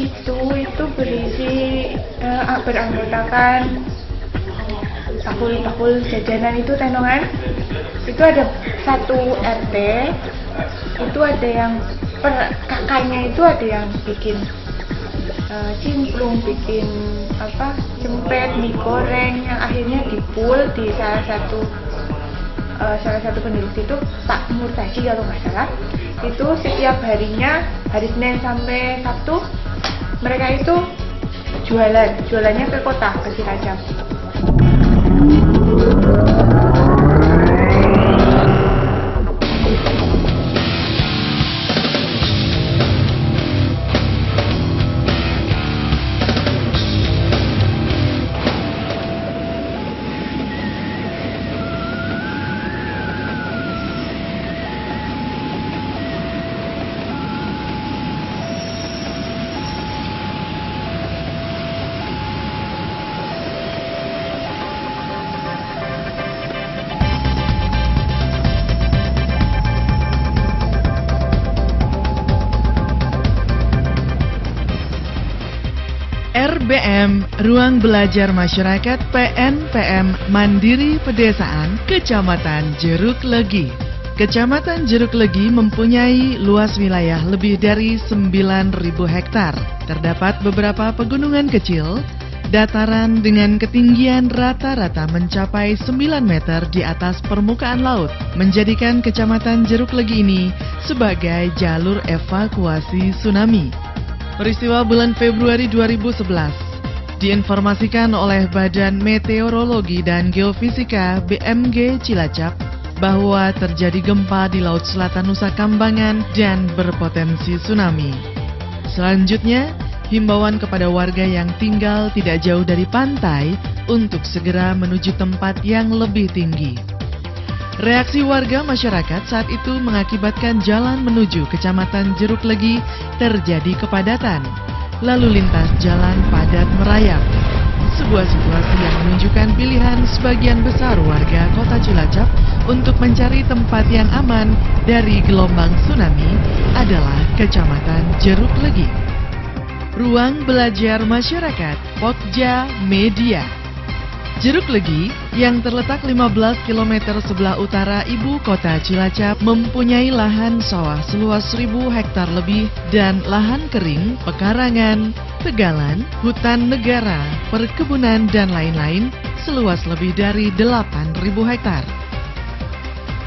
itu berisi beranggotakan bakul-bakul jajanan itu tenongan. Itu ada satu RT, itu ada yang per kakaknya itu ada yang bikin cimplung, bikin cempet, mie goreng, yang akhirnya dipul di salah satu penduduk itu, Pak Murtadi kalau nggak salah. Itu setiap harinya, hari Senin sampai Sabtu, mereka itu jualannya ke kota, ke Cilacap. RBM Ruang Belajar Masyarakat PNPM Mandiri Pedesaan Kecamatan Jeruk Legi. Kecamatan Jeruk Legi mempunyai luas wilayah lebih dari 9.000 hektar. Terdapat beberapa pegunungan kecil, dataran dengan ketinggian rata-rata mencapai 9 meter di atas permukaan laut, menjadikan Kecamatan Jeruk Legi ini sebagai jalur evakuasi tsunami. Peristiwa bulan Februari 2011 diinformasikan oleh Badan Meteorologi dan Geofisika BMG Cilacap bahwa terjadi gempa di Laut Selatan Nusa Kambangan dan berpotensi tsunami. Selanjutnya, himbauan kepada warga yang tinggal tidak jauh dari pantai untuk segera menuju tempat yang lebih tinggi. Reaksi warga masyarakat saat itu mengakibatkan jalan menuju Kecamatan Jeruk Legi terjadi kepadatan. Lalu lintas jalan padat merayap. Sebuah situasi yang menunjukkan pilihan sebagian besar warga kota Cilacap untuk mencari tempat yang aman dari gelombang tsunami adalah Kecamatan Jeruk Legi. Ruang Belajar Masyarakat Pokja Media. Jeruk Legi yang terletak 15 km sebelah utara ibu kota Cilacap mempunyai lahan sawah seluas 1.000 hektar lebih dan lahan kering, pekarangan, tegalan, hutan negara, perkebunan dan lain-lain seluas lebih dari 8.000 hektar.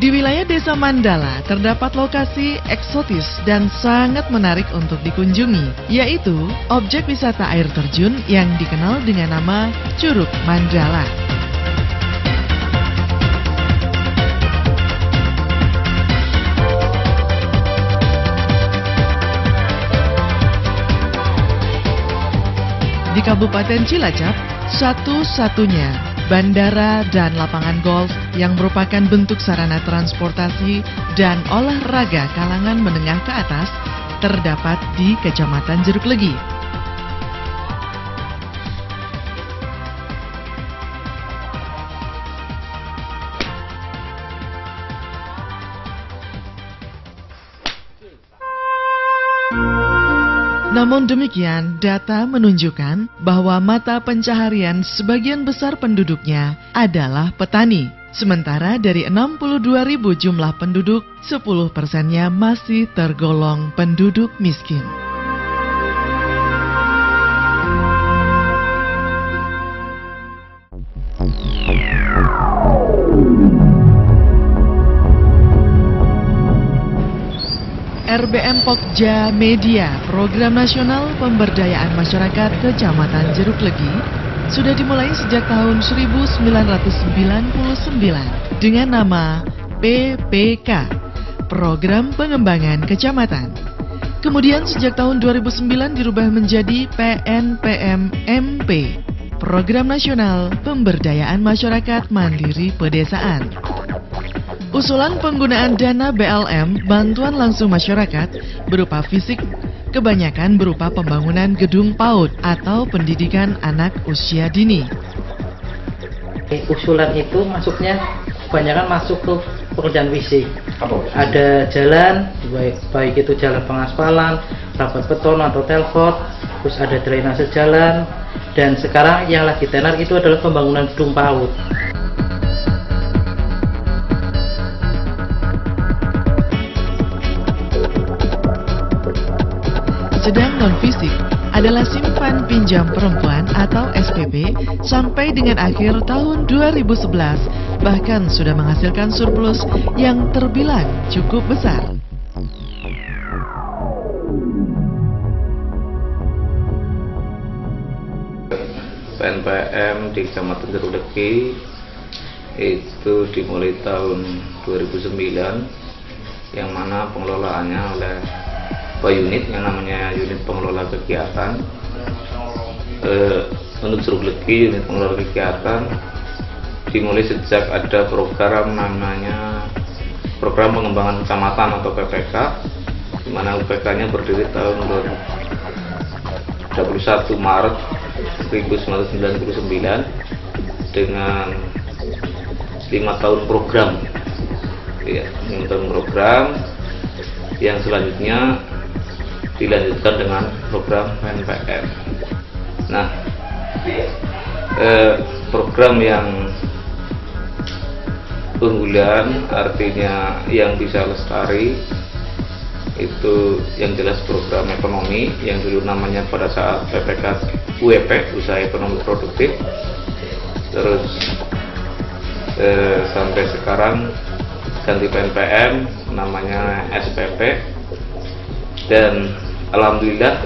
Di wilayah Desa Mandala terdapat lokasi eksotis dan sangat menarik untuk dikunjungi, yaitu objek wisata air terjun yang dikenal dengan nama Curug Mandala. Di Kabupaten Cilacap, satu-satunya bandara dan lapangan golf yang merupakan bentuk sarana transportasi dan olahraga kalangan menengah ke atas terdapat di Kecamatan Jeruk Legi. Namun demikian, data menunjukkan bahwa mata pencaharian sebagian besar penduduknya adalah petani. Sementara dari 62.000 jumlah penduduk, 10%-nya masih tergolong penduduk miskin. RBM Pokja Media, Program Nasional Pemberdayaan Masyarakat Kecamatan Jeruk Legi, sudah dimulai sejak tahun 1999 dengan nama PPK, Program Pengembangan Kecamatan. Kemudian sejak tahun 2009 dirubah menjadi PNPM-MP, Program Nasional Pemberdayaan Masyarakat Mandiri Pedesaan. Usulan penggunaan dana BLM, bantuan langsung masyarakat, berupa fisik, kebanyakan berupa pembangunan gedung PAUD atau pendidikan anak usia dini. Usulan itu masuknya kebanyakan masuk ke pekerjaan fisik. Ada jalan, baik itu jalan pengaspalan, rapat beton atau telkot, terus ada drainase jalan, dan sekarang yang lagi tenar itu adalah pembangunan gedung PAUD. Sedang non-fisik adalah simpan pinjam perempuan atau SPP sampai dengan akhir tahun 2011, bahkan sudah menghasilkan surplus yang terbilang cukup besar. PNPM di Kecamatan Jeruk Legi itu dimulai tahun 2009, yang mana pengelolaannya oleh unit yang namanya unit pengelola kegiatan. Untuk Jeruk Legi, unit pengelola kegiatan dimulai sejak ada program namanya Program Pengembangan Kecamatan atau PPK, di mana UPK-nya berdiri tahun 21 Maret 1999 dengan 5 tahun program, ya, 5 tahun program yang selanjutnya dilanjutkan dengan program PNPM. Nah, program yang unggulan artinya yang bisa lestari itu yang jelas program ekonomi yang dulu namanya pada saat PPK UEP, usaha ekonomi produktif, terus sampai sekarang ganti PNPM namanya SPP, dan alhamdulillah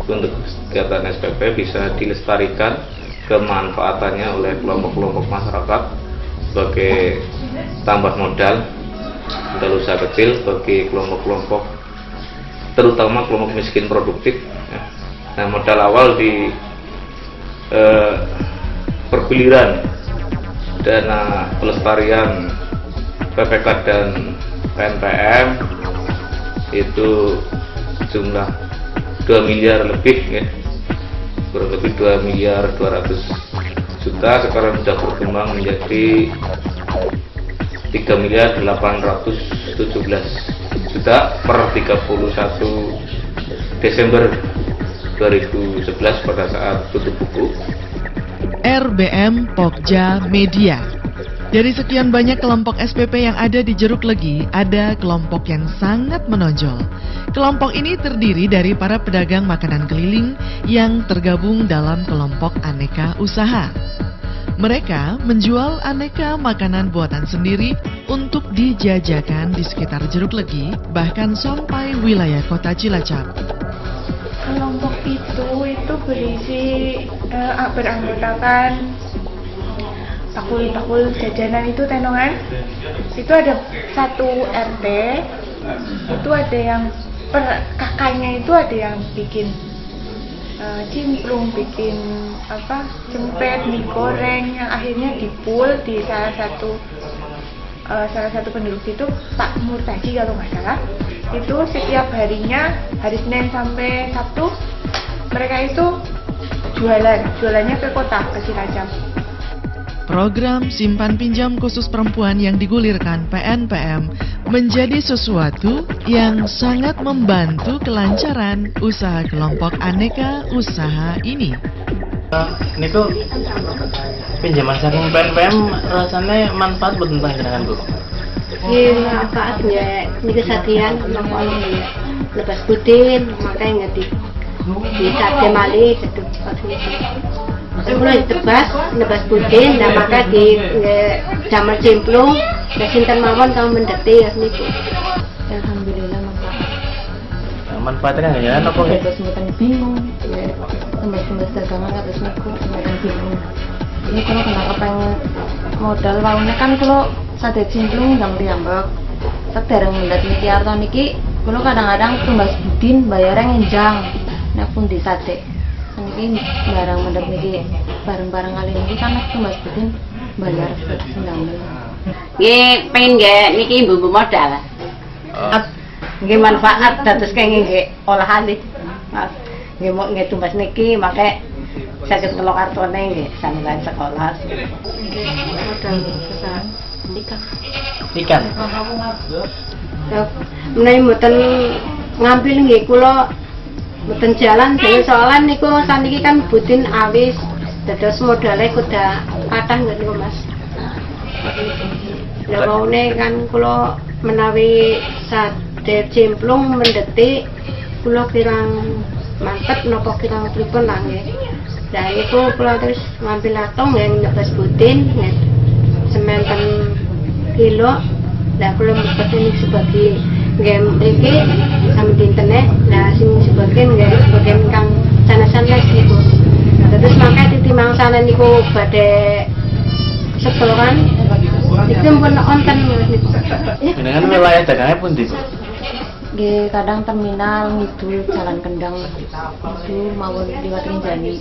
untuk kegiatan SPP bisa dilestarikan kemanfaatannya oleh kelompok-kelompok masyarakat sebagai tambah modal usaha kecil bagi kelompok-kelompok, terutama kelompok miskin produktif. Nah, modal awal di perguliran dana pelestarian PPK dan PNPM itu jumlah 2 miliar lebih, ya, kurang lebih 2 miliar 200 juta. Sekarang sudah berkembang menjadi 3 miliar 817 juta per 31 Desember 2011 pada saat tutup buku. RBM Pokja Media. Dari sekian banyak kelompok SPP yang ada di Jeruk Legi, ada kelompok yang sangat menonjol. Kelompok ini terdiri dari para pedagang makanan keliling yang tergabung dalam kelompok aneka usaha. Mereka menjual aneka makanan buatan sendiri untuk dijajakan di sekitar Jeruk Legi, bahkan sampai wilayah kota Cilacap. Kelompok itu berisi beranggotakan bakul-bakul jajanan itu tenongan. Itu ada 1 RT, itu ada yang per kakaknya itu ada yang bikin cimplung, bikin cempet, mie goreng, yang akhirnya dipul di salah satu penduduk itu, Pak Murtadi kalau nggak salah. Itu setiap harinya, hari Senin sampai Sabtu, mereka itu jualannya ke kota, ke Cilacap. Program simpan pinjam khusus perempuan yang digulirkan PNPM menjadi sesuatu yang sangat membantu kelancaran usaha kelompok aneka usaha ini. Ini tuh pinjaman saking PNPM rasanya manfaat buat tentang jenengan, Bu. Iya, manfaat ya. Ini kesatian kalau lepas budin, makanya di sate malih gitu. Mulai tebas, lepas budin, dan maka di jamur cimplung, dan sinten mawon kamu mendeti ya niku. Alhamdulillah manfaat. Manfaatnya kan jalan apa nggih? Terus mboten bingung. Tembus-tembus dagangan terus niku mboten bingung. Ini kalau kena kepengen modal waune kan kalau sate cimplung ndang piyambak. Sadereng mendhet niki arto niki, kula kadang-kadang tumbas budin bayarnya ngenjang. Nek pun di sate. Niki barang mendhet niki bareng-bareng kali niki kan tumbas budin bayar sendang. Nggih, pengen nggih niki mbubu modal. Nggih manfaat dados kenging nggih olahan iki. Nggih mau nggih tumbas niki make saged ngelok kartone nggih sampeyan sekolah. Modal besar. Ikan. Menawi mboten ngambil nggih kula Mboten jalan dhewe soalan niku saniki kan budin awis dados modale kuda kathah nggih niku Mas. Lah waune kan kula menawi sadhe cemplung mendetik kula kirang mantep napa kirang pripun lah nggih. Lah niku kula terus ngambil latong nggih nebas budin nggih sementen kilo. Lah kula mboten sebagai nggih mriki sami dintene. Lah sing sebagian nggih sebagian kang sanesan les niku. Terus mangke titi mangsane niku badhe setoran iki pun onten niku. Dengan wilayah dagangnya pun di Nggih kadang terminal ngidul Jalan Kendang itu mawon liwat Rinjani.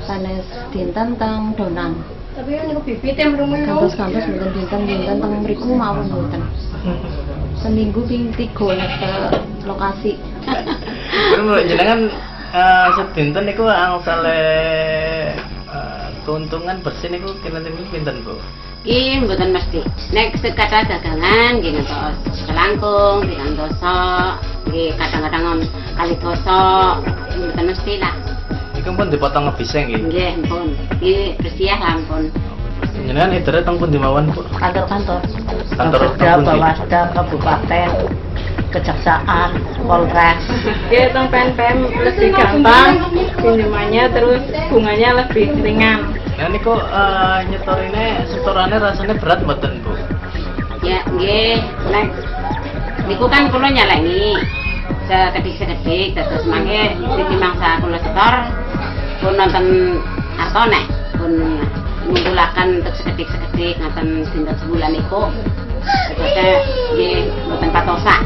Sanes dinten teng Donang. Tapi niku bibite mrene. Kantos-kantos mboten dinten teng mriku mawon mboten. Seminggu ping 3 nek ke lokasi. Menurut jenengan sedinten niku angsale keuntungan bersih niku kira-kira pinten Bu? Iki mboten mesti. Nek sekata dagangan nggih ngantos selangkung, pirang dosa, nggih kadang-kadang kali dosa, mboten mesti lah. Iku pun dipotong ngebiseng nggih. Nggih, ampun. Iki bersih lah ampun. Jenengan edere teng pundi mawon Bu? Kantor-kantor. Kantor Polda, teng pundi? Bawasda, Kabupaten, Kejaksaan, Polres. Ya, tentang PNPM lebih gampang pinjamannya, terus bunganya lebih ringan. Nah niku setorannya rasanya berat mboten Bu? Ya, nggih. Nek niku kan kula nyalengi sekedik-sekedik terus mangke titi mangsa kula setor pun nonton atau nek pun ngumpulaken untuk sekedik-sekedik ngaten dinten sebulan niku. Terusnya nggih mboten patosak.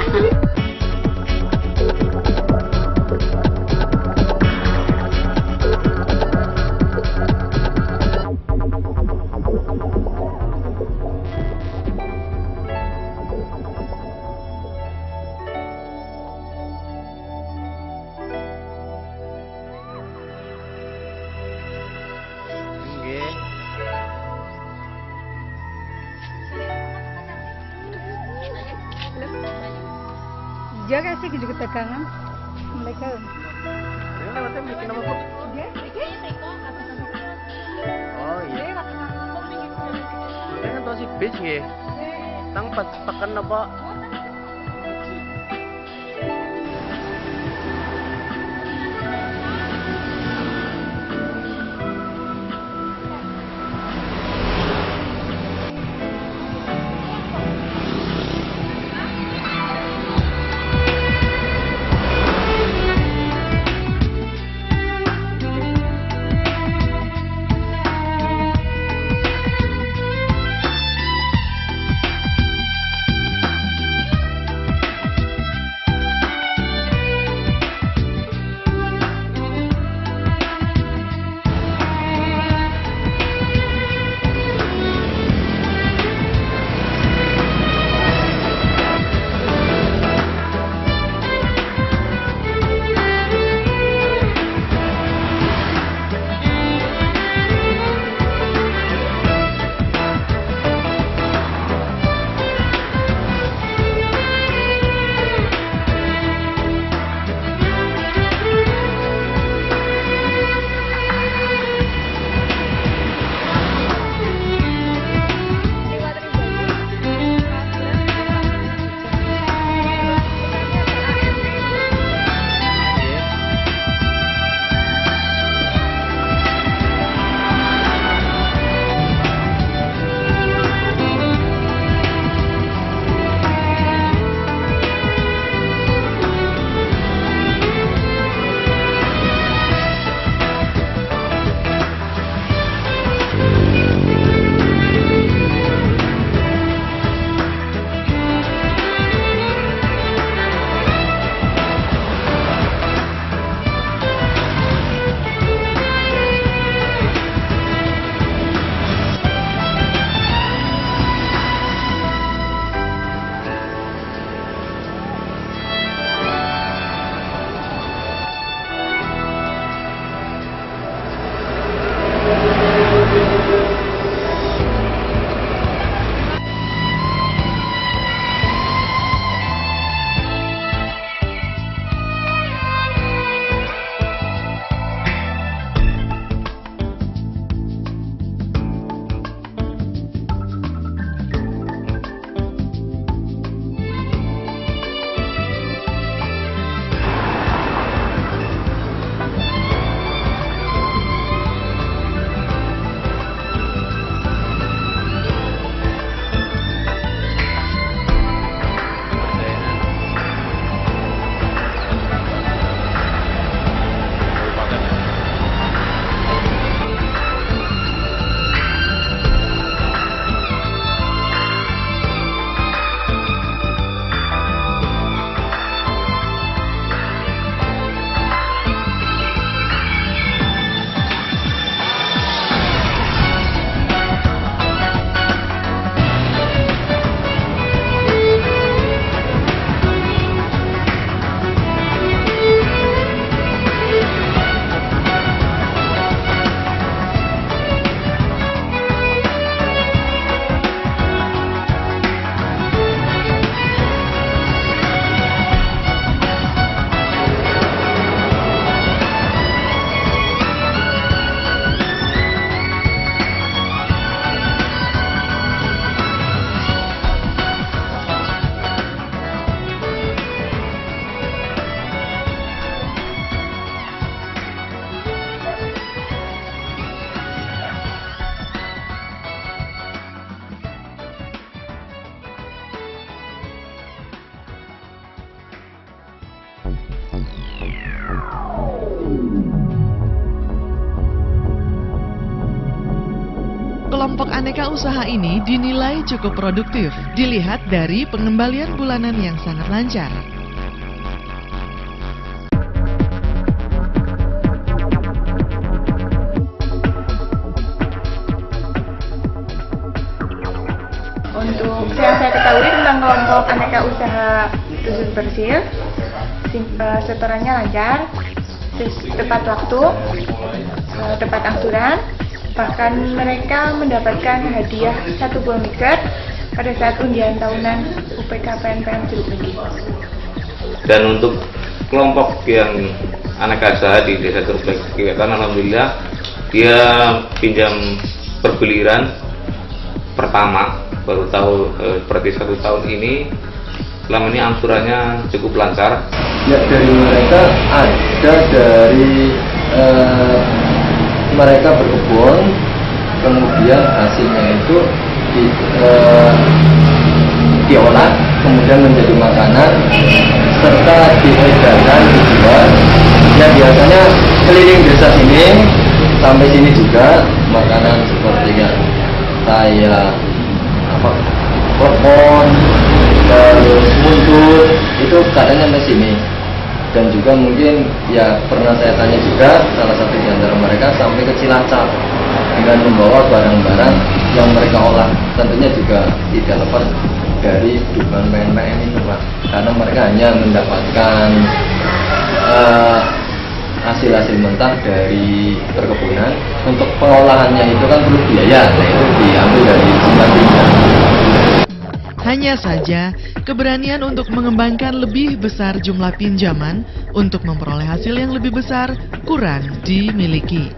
Dia kasih juga dagangan mereka. Oh iya. Ini kan tosi bis nggih. Tang peken apa? Kelompok aneka usaha ini dinilai cukup produktif, dilihat dari pengembalian bulanan yang sangat lancar. Untuk yang saya ketahui tentang kelompok aneka usaha Dusun Bersih, setorannya lancar, tepat waktu, tepat aturan. Bahkan mereka mendapatkan hadiah 1 buah mixer pada saat undian tahunan UPK PNPM Jeruk Legi. Dan untuk kelompok yang aneka usaha di Desa Jeruk Legi, alhamdulillah dia pinjam bergiliran pertama baru tahu seperti 1 tahun ini. Selama ini angsurannya cukup lancar. Ya, dari mereka ada dari mereka berkebun, kemudian hasilnya itu diolah, kemudian menjadi makanan, serta diedarkan, dijual. Ya, biasanya keliling desa sini, sampai sini juga makanan seperti kayak klepon, terus mundur, itu katanya sampai sini. Dan juga mungkin ya pernah saya tanya juga salah satu di antara mereka sampai ke Cilacap dengan membawa barang-barang yang mereka olah, tentunya juga tidak lepas dari dukungan PNPM itu, Pak, karena mereka hanya mendapatkan hasil-hasil mentah dari perkebunan. Untuk pengolahannya itu kan perlu biaya, nah itu diambil dari jumlah pinjam. Hanya saja, keberanian untuk mengembangkan lebih besar jumlah pinjaman untuk memperoleh hasil yang lebih besar kurang dimiliki.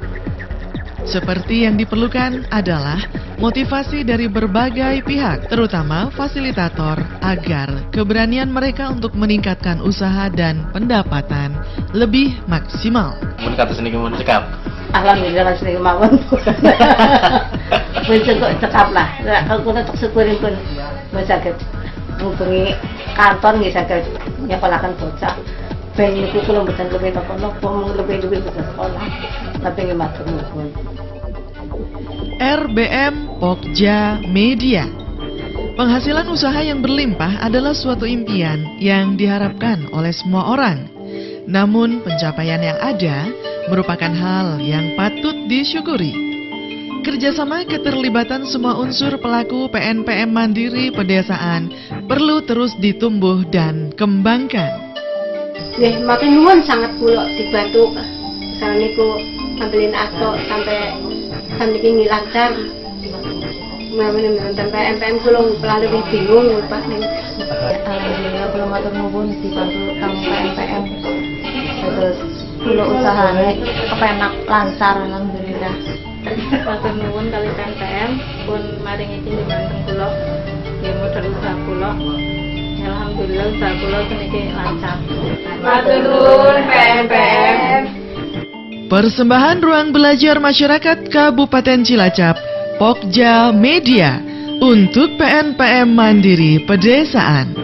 Seperti yang diperlukan adalah motivasi dari berbagai pihak, terutama fasilitator, agar keberanian mereka untuk meningkatkan usaha dan pendapatan lebih maksimal. Mendekat sini mau cekap. Alhamdulillah sini mawon. Pun cekap lah. Aku tetap syukurin pun. Sakit ngubungi kantor nggih saged nyekolaken bocah. Ben niku kula mboten luwih napa-napa, mung luwih-luwih mboten sekolah. Tapi nggih matur nuwun. RBM Pokja Media. Penghasilan usaha yang berlimpah adalah suatu impian yang diharapkan oleh semua orang. Namun pencapaian yang ada merupakan hal yang patut disyukuri. Kerjasama keterlibatan semua unsur pelaku PNPM Mandiri Pedesaan perlu terus ditumbuh dan kembangkan. Nggih, matur nuwun sangat kula dibantu saniku ngambilin aso sampai niki lancar. Menawa PNPM kula lalu bingung pas ning. Alhamdulillah kula matur nuwun dibantu kang PNPM. Terus kula usahane kepenak lancar alhamdulillah. Matur nuwun kali PNPM pun maringi pinjaman kula nggih modal usaha kula. Alhamdulillah usaha kula niki lancar. Matur nuwun PNPM. Persembahan Ruang Belajar Masyarakat Kabupaten Cilacap, Pokja Media untuk PNPM Mandiri Pedesaan.